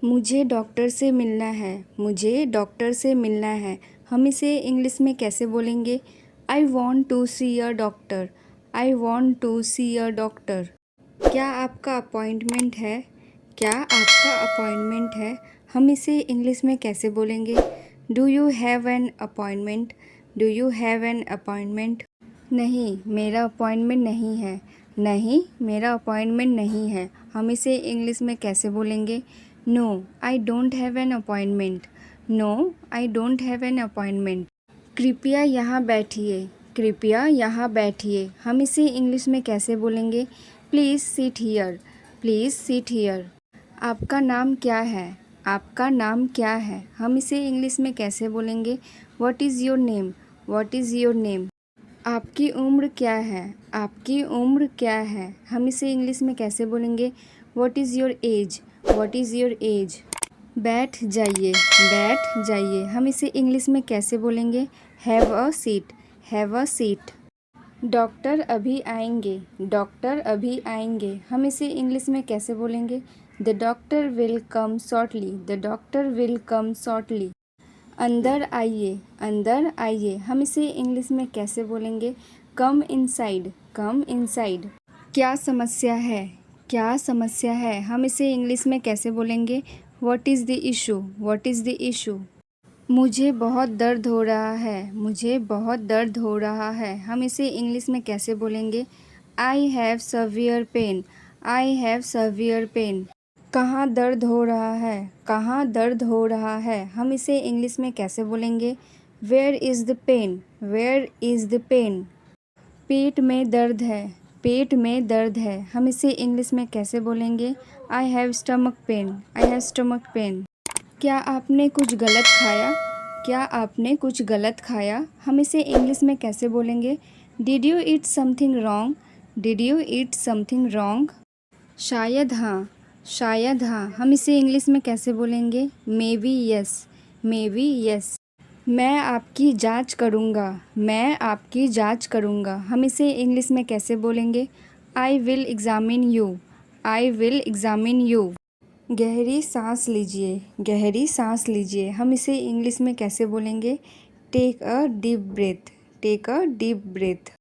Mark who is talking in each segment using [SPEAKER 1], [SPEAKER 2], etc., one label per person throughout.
[SPEAKER 1] मुझे डॉक्टर से मिलना है। मुझे डॉक्टर से मिलना है। हम इसे इंग्लिश में कैसे बोलेंगे? I want to see a doctor. I want to see a doctor. क्या आपका अपॉइंटमेंट है? क्या आपका अपॉइंटमेंट है? हम इसे इंग्लिश में कैसे बोलेंगे? Do you have an appointment? Do you have an appointment? नहीं, मेरा अपॉइंटमेंट नहीं है। नहीं, मेरा अपॉइंटमेंट नहीं है। हम इसे इंग्लिश में कैसे बोलेंगे? No, I don't have an appointment. No, I don't have an appointment. कृपया यहाँ बैठिए। कृपया यहाँ बैठिए। हम इसे इंग्लिश में कैसे बोलेंगे? Please sit here. Please sit here. आपका नाम क्या है? आपका नाम क्या है? हम इसे इंग्लिश में कैसे बोलेंगे? What is your name? What is your name? आपकी उम्र क्या है? आपकी उम्र क्या है? हम इसे इंग्लिश में कैसे बोलेंगे? What is your age? What is your age? बैठ जाइए। बैठ जाइए। हम इसे इंग्लिश में कैसे बोलेंगे? Have a seat. Have a seat. Doctor अभी आएंगे। डॉक्टर अभी आएंगे। हम इसे इंग्लिश में कैसे बोलेंगे? The doctor will come shortly. The doctor will come shortly. अंदर आइए। अंदर आइए। हम इसे इंग्लिश में कैसे बोलेंगे? Come inside. Come inside. क्या समस्या है? क्या समस्या है? हम इसे इंग्लिश में कैसे बोलेंगे? What is the issue? What is the issue? मुझे बहुत दर्द हो रहा है। मुझे बहुत दर्द हो रहा है। हम इसे इंग्लिश में कैसे बोलेंगे? I have severe pain. I have severe pain. कहाँ दर्द हो रहा है? कहाँ दर्द हो रहा है? हम इसे इंग्लिश में कैसे बोलेंगे? Where is the pen? Where is the pen? पेट में दर्द है। पेट में दर्द है। हम इसे इंग्लिश में कैसे बोलेंगे? I have stomach pain. I have stomach pain. क्या आपने कुछ गलत खाया? क्या आपने कुछ गलत खाया? हम इसे इंग्लिश में कैसे बोलेंगे? Did you eat something wrong? Did you eat something wrong? शायद हाँ। शायद हाँ। हम इसे इंग्लिश में कैसे बोलेंगे? May be yes. May be yes. मैं आपकी जांच करूँगा। मैं आपकी जांच करूँगा। हम इसे इंग्लिश में कैसे बोलेंगे? I will examine you. I will examine you. गहरी सांस लीजिए। गहरी सांस लीजिए। हम इसे इंग्लिश में कैसे बोलेंगे? Take a deep breath. Take a deep breath.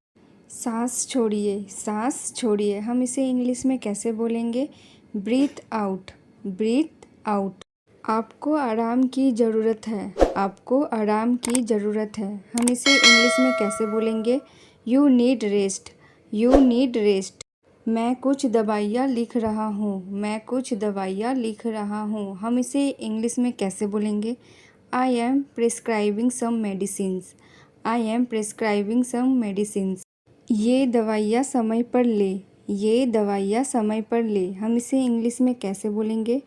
[SPEAKER 1] सांस छोड़िए। सांस छोड़िए। हम इसे इंग्लिश में कैसे बोलेंगे? Breathe out. Breathe out. आपको आराम की ज़रूरत है। आपको आराम की ज़रूरत है। हम इसे इंग्लिश में कैसे बोलेंगे? You need rest. You need rest. मैं कुछ दवाइयाँ लिख रहा हूँ। मैं कुछ दवाइयाँ लिख रहा हूँ। हम इसे इंग्लिश में कैसे बोलेंगे? I am prescribing some medicines. I am prescribing some medicines. ये दवाइयाँ समय पर ले। ये दवाइयाँ समय पर ले। हम इसे इंग्लिश में कैसे बोलेंगे?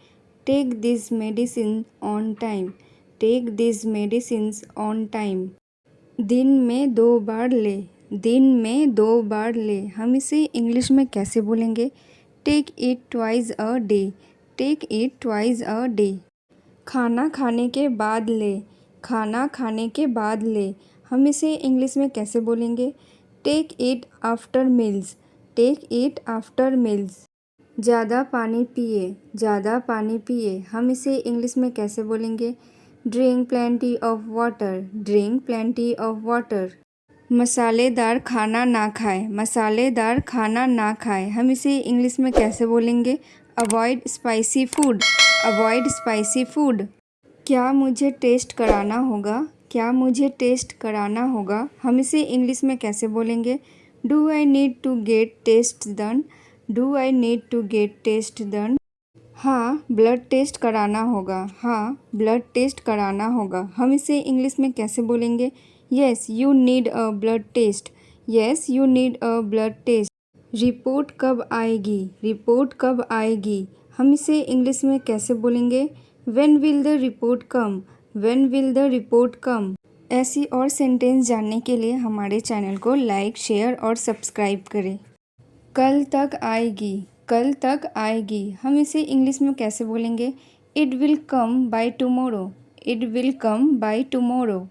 [SPEAKER 1] Take this medicine on time. Take this medicines on time. दिन में 2 बार ले। दिन में 2 बार ले। हम इसे इंग्लिश में कैसे बोलेंगे? Take it twice a day. Take it twice a day. खाना खाने के बाद ले। खाना खाने के बाद ले। हम इसे इंग्लिश में कैसे बोलेंगे? Take it after meals. Take it after meals. ज़्यादा पानी पिए। ज़्यादा पानी पिए। हम इसे इंग्लिश में कैसे बोलेंगे? Drink plenty of water. Drink plenty of water. मसालेदार खाना ना खाए। मसालेदार खाना ना खाए। हम इसे इंग्लिश में कैसे बोलेंगे? Avoid spicy food. Avoid spicy food. क्या मुझे टेस्ट कराना होगा? क्या मुझे टेस्ट कराना होगा? हम इसे इंग्लिश में कैसे बोलेंगे? Do I need to get test done? Do I need to get test done? हाँ, ब्लड टेस्ट कराना होगा। हाँ, ब्लड टेस्ट कराना होगा। हम इसे इंग्लिश में कैसे बोलेंगे? Yes you need a blood test. Yes you need a blood test. Report कब आएगी? रिपोर्ट कब आएगी? हम इसे इंग्लिश में कैसे बोलेंगे? When will the report come? When will the report come? ऐसी और सेंटेंस जानने के लिए हमारे चैनल को लाइक, शेयर और सब्सक्राइब करें। कल तक आएगी। कल तक आएगी। हम इसे इंग्लिश में कैसे बोलेंगे? It will come by tomorrow. It will come by tomorrow.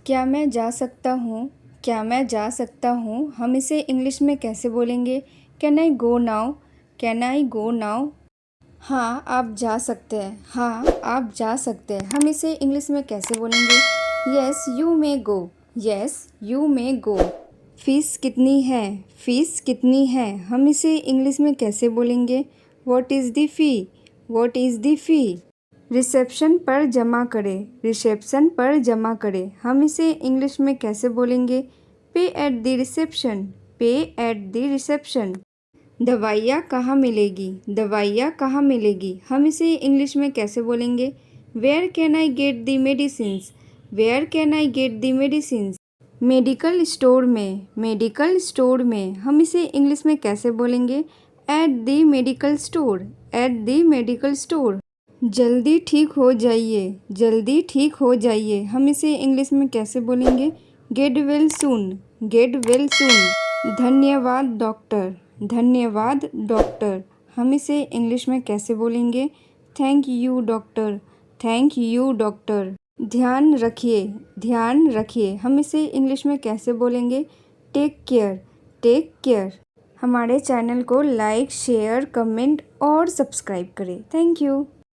[SPEAKER 1] क्या मैं जा सकता हूँ? क्या मैं जा सकता हूँ? हम इसे इंग्लिश में कैसे बोलेंगे? Can I go now? Can I go now? हाँ आप जा सकते हैं। हाँ आप जा सकते हैं, हम इसे इंग्लिश में कैसे बोलेंगे? Yes you may go. Yes you may go. Fees कितनी है? फ़ीस कितनी है, हम इसे इंग्लिश में कैसे बोलेंगे? What is the fee? What is the fee? Reception पर जमा करें। रिसेप्शन पर जमा करें, हम इसे इंग्लिश में कैसे बोलेंगे? पे एट द रिसेप्शन। पे एट द रिसेप्शन। दवाइयाँ कहाँ मिलेगी? दवाइयाँ कहाँ मिलेगी, हम इसे इंग्लिश में कैसे बोलेंगे? Where can I get the medicines? Where can I get the medicines? Medical store में। मेडिकल स्टोर में, हम इसे इंग्लिश में कैसे बोलेंगे? At the medical store. At the medical store. जल्दी ठीक हो जाइए। जल्दी ठीक हो जाइए, हम इसे इंग्लिश में कैसे बोलेंगे? Get well soon. Get well soon. धन्यवाद डॉक्टर। धन्यवाद डॉक्टर, हम इसे इंग्लिश में कैसे बोलेंगे? Thank you doctor. Thank you doctor. ध्यान रखिए। ध्यान रखिए, हम इसे इंग्लिश में कैसे बोलेंगे? Take care. Take care. हमारे चैनल को लाइक, शेयर, कमेंट और सब्सक्राइब करें। Thank you.